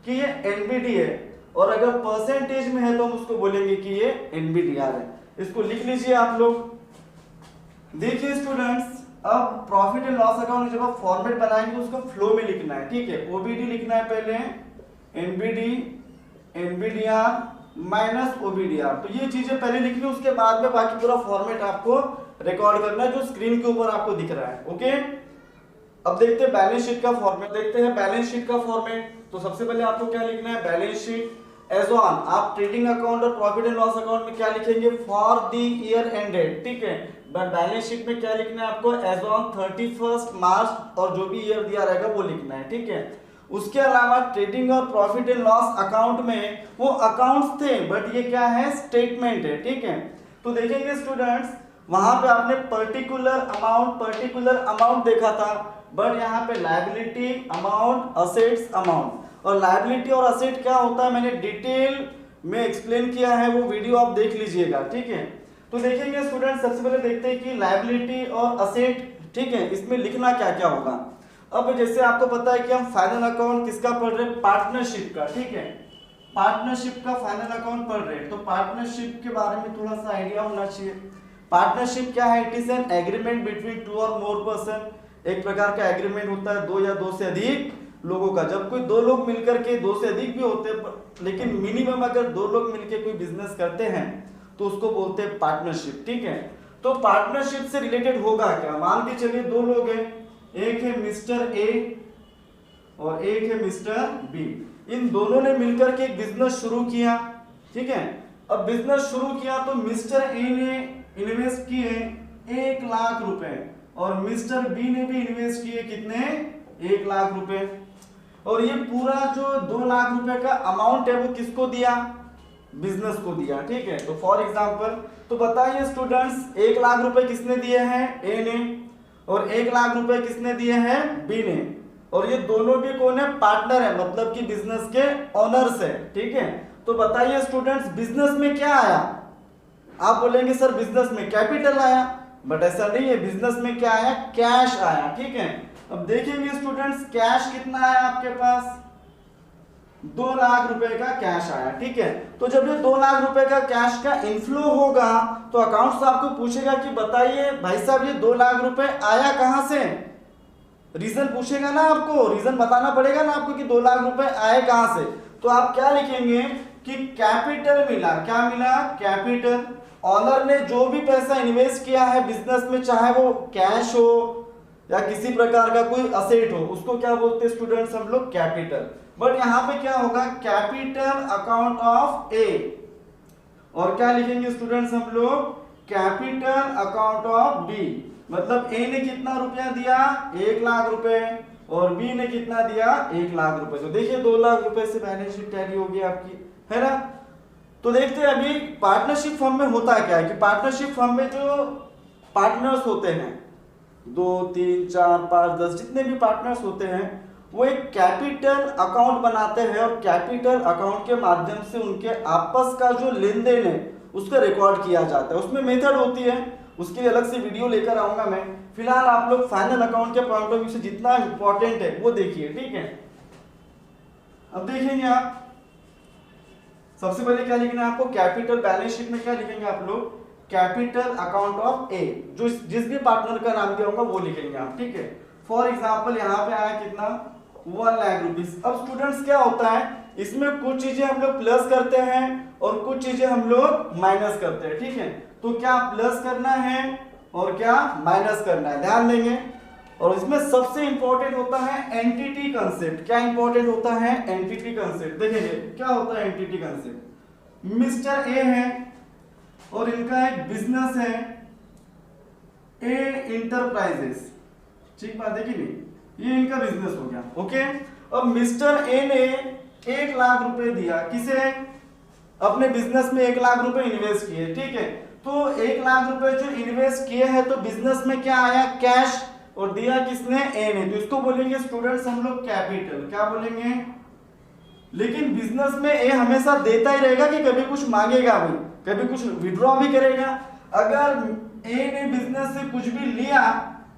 कि ये एनबीडी है, और अगर परसेंटेज में है तो हम उसको बोलेंगे कि ये एनबीडीआर है। इसको लिख लीजिए आप लोग। देखिए स्टूडेंट्स, अब प्रॉफिट एंड लॉस अकाउंट जब आप फॉर्मेट बनाएंगे तो उसको फ्लो में लिखना है। ठीक है, ओबीडी लिखना है पहले, एनबीडी, एनबीडीआर माइनस ओबीडीआर। तो ये चीजें पहले लिखनी, उसके बाद में बाकी पूरा फॉर्मेट आपको रिकॉर्ड करना है जो स्क्रीन के ऊपर आपको दिख रहा है। ओके, अब देखते हैं बैलेंस शीट का फॉर्मेट। देखते हैं बैलेंस शीट का फॉर्मेट। तो सबसे पहले आपको क्या लिखना है, बैलेंस शीट एज ऑन। आप ट्रेडिंग अकाउंट और प्रॉफिट एंड लॉस अकाउंट में क्या लिखेंगे, फॉर द ईयर एंडेड। ठीक है, बट बैलेंस शीट में क्या लिखना है आपको, एज ऑन 31 मार्च, और जो भी ईयर दिया रहेगा वो लिखना है। ठीक है, उसके अलावा ट्रेडिंग और प्रॉफिट एंड लॉस अकाउंट में वो अकाउंट्स थे बट ये क्या है, स्टेटमेंट है। ठीक है, तो देखेंगे स्टूडेंट्स, वहां पे आपने पर्टिकुलर अमाउंट देखा था, बट यहाँ पे लायबिलिटी अमाउंट, असेट्स अमाउंट। और लायबिलिटी और असेट क्या होता है मैंने डिटेल में एक्सप्लेन किया है, वो वीडियो आप देख लीजिएगा। ठीक है, तो देखेंगे स्टूडेंट, सबसे पहले देखते हैं कि लायबिलिटी और असेट, ठीक है, इसमें लिखना क्या क्या होगा। अब जैसे आपको पता है कि हम फाइनल अकाउंट किसका पढ़ रहे हैं, पार्टनरशिप का। ठीक है, पार्टनरशिप का फाइनल अकाउंट पढ़ रहे हैं, तो पार्टनरशिप के बारे में थोड़ा सा आइडिया होना चाहिए। पार्टनरशिप क्या है, it is an agreement between two और मोर पर्सन। एक प्रकार का एग्रीमेंट होता है दो या दो से अधिक लोगों का। जब कोई दो लोग मिलकर के, दो से अधिक भी होते हैं लेकिन मिनिमम अगर दो लोग मिलकर कोई बिजनेस करते हैं तो उसको बोलते हैं पार्टनरशिप। ठीक है, तो पार्टनरशिप से रिलेटेड होगा क्या, मान के चलिए दो लोग हैं, एक है मिस्टर ए और एक है मिस्टर बी। इन दोनों ने मिलकर के एक बिजनेस शुरू किया। ठीक है, अब बिजनेस शुरू किया तो मिस्टर ए ने इन्वेस्ट किए 1 लाख रुपए और मिस्टर बी ने भी इन्वेस्ट किए कितने, 1 लाख रुपए। और ये पूरा जो 2 लाख रुपए का अमाउंट है वो किसको दिया, बिजनेस को दिया। ठीक है, तो फॉर एग्जांपल, तो बताइए स्टूडेंट्स, 1 लाख रुपए किसने दिए हैं, ए ने, और 1 लाख रुपए किसने दिए हैं, बी ने। और ये दोनों भी कौन है, पार्टनर है, मतलब कि बिजनेस के ओनर्स है। ठीक है, तो बताइए स्टूडेंट्स, बिजनेस में क्या आया, आप बोलेंगे सर बिजनेस में कैपिटल आया, बट ऐसा नहीं है, बिजनेस में क्या आया, कैश आया। ठीक है, अब देखेंगे स्टूडेंट्स, कैश कितना आया आपके पास, 2 लाख रुपए का कैश आया। ठीक है, तो जब ये 2 लाख रुपए का कैश का इनफ्लो होगा तो अकाउंट्स आपको पूछेगा कि बताइए भाई साहब ये 2 लाख रुपए आया कहां से, रीजन पूछेगा ना, आपको रीजन बताना पड़ेगा ना आपको कि 2 लाख रुपए आए कहां से। तो आप क्या लिखेंगे कि कैपिटल मिला, क्या मिला, कैपिटल। ऑनर ने जो भी पैसा इन्वेस्ट किया है बिजनेस में, चाहे वो कैश हो या किसी प्रकार का कोई असेट हो, उसको क्या बोलते हैं स्टूडेंट्स हम लोग, कैपिटल। बट यहाँ पे क्या होगा, कैपिटल अकाउंट ऑफ ए, और क्या लिखेंगे स्टूडेंट्स हम लोग, कैपिटल अकाउंट ऑफ बी। मतलब ए ने कितना रुपया दिया, 1 लाख रुपए, और बी ने कितना दिया, 1 लाख रुपए। तो देखिए 2 लाख रुपए से बैलेंस शीट टैली होगी आपकी, है ना। तो देखते हैं अभी पार्टनरशिप फर्म में होता क्या है कि पार्टनरशिप फर्म में जो पार्टनर्स होते हैं, 2 3 4 5 10 जितने भी पार्टनर्स होते हैं, वो एक कैपिटल अकाउंट बनाते हैं और कैपिटल अकाउंट के माध्यम से उनके आपस का जो लेन देन है उसका रिकॉर्ड किया जाता है। उसमें मेथड होती है, उसके लिए अलग से वीडियो लेकर आऊंगा मैं। फिलहाल आप लोग फाइनल अकाउंट के पॉइंट ऑफ व्यू से जितना इंपॉर्टेंट है वो देखिए, ठीक है। अब देखेंगे आप सबसे पहले क्या लिखना है आपको, कैपिटल बैलेंस शीट में क्या लिखेंगे आप लोग, कैपिटल अकाउंट ऑफ ए, जो जिस भी पार्टनर का नाम दिया होगा वो लिखेंगे आप, ठीक है। फॉर एग्जांपल यहाँ पे आया कितना, 1 लाख रुपीस। अब स्टूडेंट्स क्या होता है, इसमें कुछ चीजें हम लोग प्लस करते हैं और कुछ चीजें हम लोग माइनस करते हैं, ठीक है। तो क्या प्लस करना है और क्या माइनस करना है, ध्यान देंगे। और इसमें सबसे इंपॉर्टेंट होता है एंटिटी कंसेप्ट। क्या इंपॉर्टेंट होता है, एंटिटी कंसेप्ट। देखेंगे क्या होता है एंटिटी कंसेप्ट। मिस्टर ए है और इनका एक बिजनेस है ए इंटरप्राइजेस, ठीक बात है कि नहीं, ये इनका बिजनेस हो गया, ओके। अब मिस्टर ए ने 1 लाख रुपए दिया, किसे, अपने बिजनेस में 1 लाख रुपए इन्वेस्ट किए, ठीक है। तो 1 लाख रुपए जो इन्वेस्ट किए हैं तो बिजनेस में क्या आया, कैश, और दिया किसने, ए ने, तो इसको बोलेंगे स्टूडेंट्स हम लोग कैपिटल। क्या बोलेंगे, लेकिन बिजनेस में ए हमेशा देता ही रहेगा कि कभी कुछ मांगेगा भी, कभी कुछ विड्रॉ भी करेगा। अगर ए ने बिजनेस से कुछ भी लिया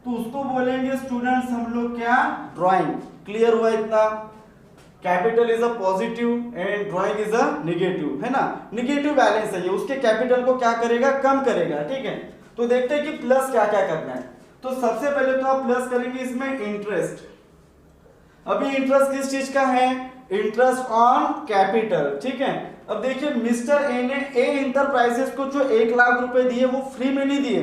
तो उसको बोलेंगे स्टूडेंट्स हम लोग क्या, ड्राइंग। क्लियर हुआ इतना। Capital is a positive and drawing is a negative, है ना, नेगेटिव बैलेंस है ये, उसके कैपिटल को क्या करेगा, कम करेगा, ठीक है। तो देखते हैं कि प्लस क्या क्या करना है। तो सबसे पहले तो आप प्लस करेंगे इसमें इंटरेस्ट। अभी इंटरेस्ट किस चीज का है, इंटरेस्ट ऑन कैपिटल, ठीक है। अब देखिए मिस्टर ए ने ए इंटरप्राइजेस को जो 1 लाख रुपए दिए वो फ्री में नहीं दिए,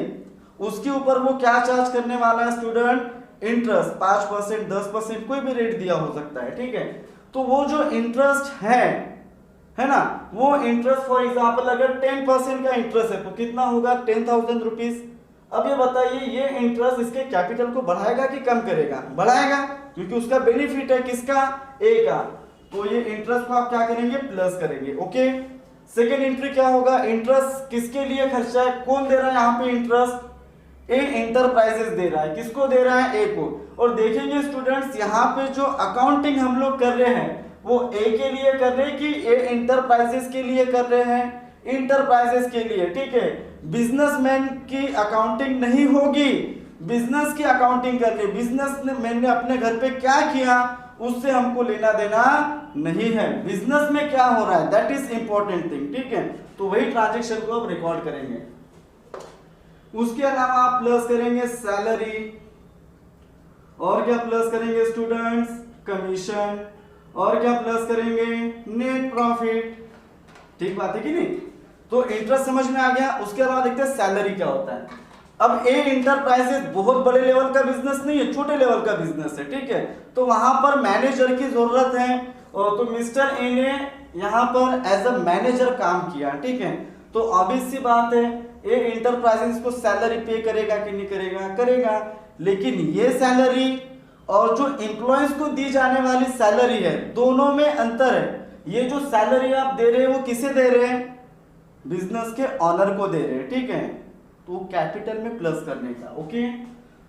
उसके ऊपर वो क्या चार्ज करने वाला है स्टूडेंट, इंटरेस्ट 5%, 10%, कोई भी रेट दिया हो सकता है, ठीक है। तो वो जो इंटरेस्ट है ना, वो इंटरेस्ट फॉर एग्जांपल अगर 10% का इंटरेस्ट है तो कितना होगा, 10,000 रुपीज। अब ये बताइए ये इंटरेस्ट इसके कैपिटल को बढ़ाएगा कि कम करेगा, बढ़ाएगा, क्योंकि उसका बेनिफिट है किसका, ए का। तो ये इंटरेस्ट को आप क्या करेंगे, प्लस करेंगे, ओके। सेकेंड एंट्री क्या होगा, इंटरेस्ट किसके लिए खर्चा है, कौन दे रहा है यहाँ पे इंटरेस्ट, ए इंटरप्राइजेस दे रहा है, किसको दे रहा है, ए को। और देखेंगे स्टूडेंट्स यहाँ पे जो अकाउंटिंग हम लोग कर रहे हैं वो ए के लिए कर रहे हैं कि ए इंटरप्राइजेस के लिए कर रहे हैं, इंटरप्राइजेस के लिए, ठीक है। बिजनेसमैन की अकाउंटिंग नहीं होगी, बिजनेस की अकाउंटिंग कर रही, बिजनेसमैन ने अपने घर पे क्या किया उससे हमको लेना देना नहीं है, बिजनेस में क्या हो रहा है, दैट इज इंपॉर्टेंट थिंग, ठीक है। तो वही ट्रांजैक्शन को आप रिकॉर्ड करेंगे। उसके अलावा आप प्लस करेंगे सैलरी, और क्या प्लस करेंगे स्टूडेंट्स, कमीशन, और क्या प्लस करेंगे, नेट प्रॉफिट, ठीक बात है कि नहीं। तो इंटरेस्ट समझ में आ गया। उसके बाद देखते हैं सैलरी क्या होता है। अब ए इंटरप्राइजेस बहुत बड़े लेवल का बिजनेस नहीं है, छोटे लेवल का बिजनेस है, ठीक है। तो वहां पर मैनेजर की जरूरत है, और तो मिस्टर ए ने यहाँ पर एज अ मैनेजर काम किया, ठीक है। तो ऑब्वियस सी बात है ए इंटरप्राइजेस को सैलरी पे करेगा कि नहीं करेगा, करेगा। लेकिन ये सैलरी और जो एम्प्लॉयज को दी जाने वाली सैलरी है दोनों में अंतर है। ये जो सैलरी आप दे रहे हैं वो किसे दे रहे हैं, बिजनेस के ऑनर को दे रहे हैं, ठीक है। तो कैपिटल में प्लस करने का, ओके।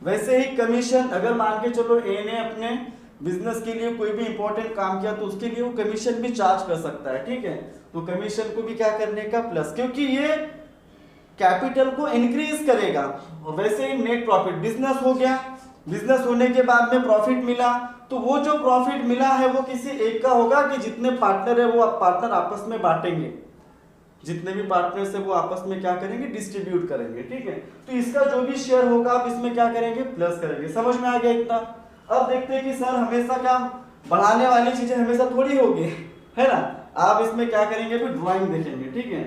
वैसे ही कमीशन, अगर मान के चलो ए ने अपने बिजनेस के लिए कोई भी इंपॉर्टेंट काम किया तो उसके लिए वो कमीशन भी चार्ज कर सकता है, ठीक है। तो कमीशन को भी क्या करने का, प्लस, क्योंकि ये कैपिटल को इंक्रीज करेगा। और वैसे ही नेट प्रॉफिट, बिजनेस हो गया, बिजनेस होने के बाद में प्रॉफिट मिला, तो वो जो प्रॉफिट मिला है वो किसी एक का होगा कि जितने पार्टनर है वो पार्टनर आपस में बांटेंगे, जितने भी पार्टनर्स है वो आपस में क्या करेंगे, डिस्ट्रीब्यूट करेंगे, ठीक है। तो इसका जो भी शेयर होगा आप इसमें क्या करेंगे, प्लस करेंगे। समझ में आ गया इतना। अब देखते हैं कि सर हमेशा क्या बढ़ाने वाली चीजें हमेशा थोड़ी होगी, है ना। आप इसमें क्या करेंगे, फिर ड्राइंग देखेंगे, ठीक है।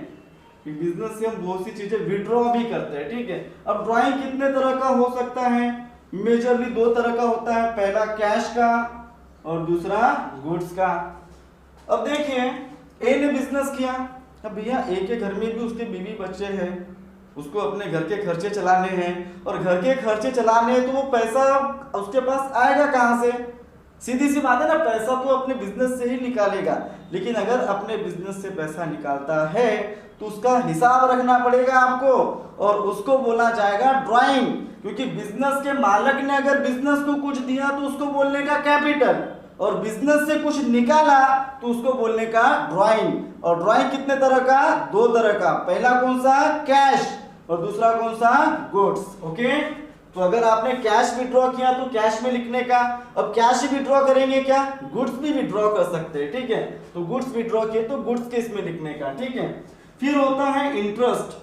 बिजनेस से हम बहुत सी चीजें विड्रॉ भी करते हैं, ठीक है। अब ड्राइंग कितने तरह का हो सकता है, मेजरली 2 तरह का होता है, पहला कैश का और दूसरा गुड्स का। अब देखिए ए ने बिजनेस किया, अब भैया ए के घर में भी उसके बीवी बच्चे हैं, उसको अपने घर के खर्चे चलाने हैं, और घर के खर्चे चलाने हैं तो वो पैसा उसके पास आएगा कहाँ से, सीधी सी बात है ना, पैसा तो अपने बिजनेस से ही निकालेगा। लेकिन अगर अपने बिजनेस से पैसा निकालता है तो उसका हिसाब रखना पड़ेगा आपको, और उसको बोला जाएगा ड्राइंग, क्योंकि बिजनेस के मालिक ने अगर बिजनेस को कुछ दिया तो उसको बोलने का कैपिटल, और बिजनेस से कुछ निकाला तो उसको बोलने का ड्राइंग। और ड्राइंग कितने तरह का, 2 तरह का, पहला कौन सा, कैश, और दूसरा कौन सा, गुड्स। ओके, तो अगर आपने कैश विड्रॉ किया तो कैश में लिखने का, अब कैश विड्रॉ करेंगे क्या, गुड्स भी विड्रॉ कर सकते हैं, ठीक है, तो गुड्स विड्रॉ किए तो गुड्स के इसमें लिखने का, ठीक है। फिर होता है इंटरेस्ट।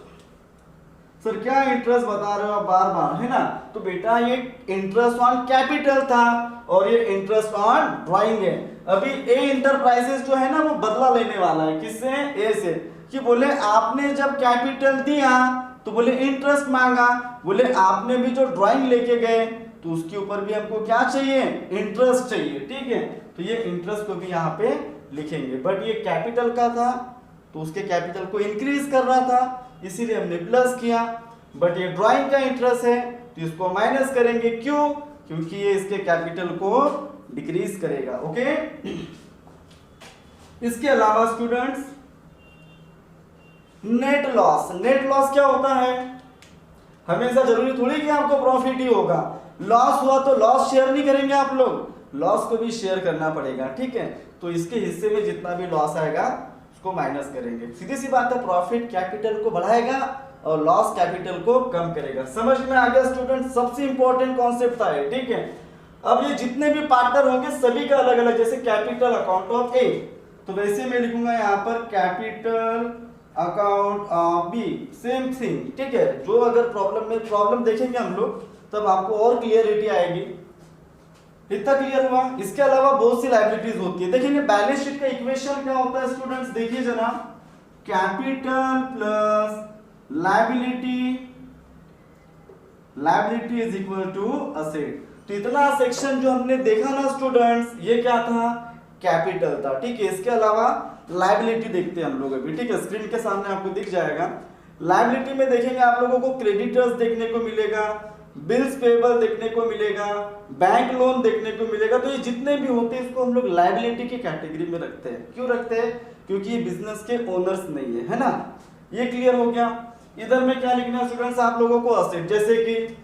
सर क्या इंटरेस्ट बता रहे हो आप बार बार, है ना, तो बेटा ये इंटरेस्ट ऑन कैपिटल था और ये इंटरेस्ट ऑन ड्राइंग है। अभी ए इंटरप्राइजेस जो है ना वो बदला लेने वाला है, किससे, ए से, कि बोले आपने जब कैपिटल दिया तो बोले इंटरेस्ट मांगा, बोले आपने भी जो ड्राइंग लेके गए तो उसके ऊपर भी हमको क्या चाहिए, इंटरेस्ट चाहिए, ठीक है, तो ये इंटरेस्ट को भी यहाँ पे लिखेंगे। बट ये कैपिटल का था तो उसके कैपिटल को इंक्रीज कर रहा था इसीलिए हमने प्लस किया, बट ये ड्राइंग का इंटरेस्ट है तो इसको माइनस करेंगे, क्यों, क्योंकि ये इसके कैपिटल को डिक्रीज करेगा। ओके, इसके अलावा students net loss. Net loss क्या होता है, हमेशा जरूरी थोड़ी कि आपको प्रॉफिट ही होगा, लॉस हुआ तो लॉस शेयर नहीं करेंगे आप लोग, लॉस को भी शेयर करना पड़ेगा, ठीक है, तो इसके हिस्से में जितना भी लॉस आएगा उसको माइनस करेंगे। सीधी सी बात है, प्रॉफिट कैपिटल को बढ़ाएगा और लॉस कैपिटल को कम करेगा। समझ में आ गया स्टूडेंट, सबसे इंपॉर्टेंट कॉन्सेप्ट था ये, ठीक है। अब ये जितने भी पार्टनर होंगे सभी का अलग अलग, जैसे कैपिटल अकाउंट ऑफ ए तो वैसे मैं लिखूंगा यहाँ पर capital account of B, same thing, ठीक है। जो अगर प्रॉब्लम देखेंगे हम लोग तब आपको और क्लियरिटी आएगी। इतना क्लियर हुआ। इसके अलावा बहुत सी लायबिलिटीज होती है, देखेंगे बैलेंस शीट का इक्वेशन क्या होता है स्टूडेंट्स, देखिए जरा, capital plus liability is equal to asset. तो इतना सेक्शन जो हमने देखा ना स्टूडेंट्स, ये क्या था, कैपिटल था, ठीक है। इसके अलावा लायबिलिटी देखते हैं हम लोग अभी, ठीक है, स्क्रीन के सामने आपको दिख जाएगा। लायबिलिटी में देखेंगे आप लोगों को क्रेडिटर्स देखने को मिलेगा, बिल्स पेबल देखने को मिलेगा, बैंक लोन देखने को मिलेगा। तो ये जितने भी होते हैं इसको हम लोग लायबिलिटी की कैटेगरी में रखते हैं। क्यों रखते हैं, क्योंकि ये बिजनेस के ओनर्स नहीं है ना। ये क्लियर हो गया। इधर में क्या लिखना है स्टूडेंट्स आप लोगों को, असेट, जैसे कि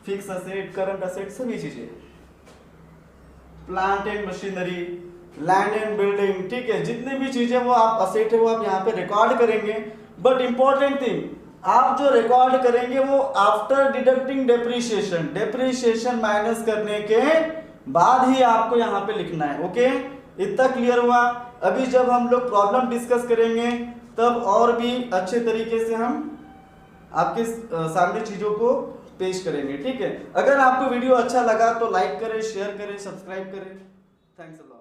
फिक्स असेट, करंट असेट, सभी चीजें, plant and machinery, land and building, ठीक है, जितने भी चीजें वो आप असेट है वो आप यहाँ पे रिकॉर्ड करेंगे। बट इंपॉर्टेंट थिंग, आप जो रिकॉर्ड करेंगे वो after deducting depreciation, depreciation minus करने के बाद ही आपको यहाँ पे लिखना है। ओके, इतना क्लियर हुआ। अभी जब हम लोग प्रॉब्लम डिस्कस करेंगे तब और भी अच्छे तरीके से हम आपके सामने चीजों को पेश करेंगे, ठीक है। अगर आपको वीडियो अच्छा लगा तो लाइक करें, शेयर करें, सब्सक्राइब करें। Thanks a lot.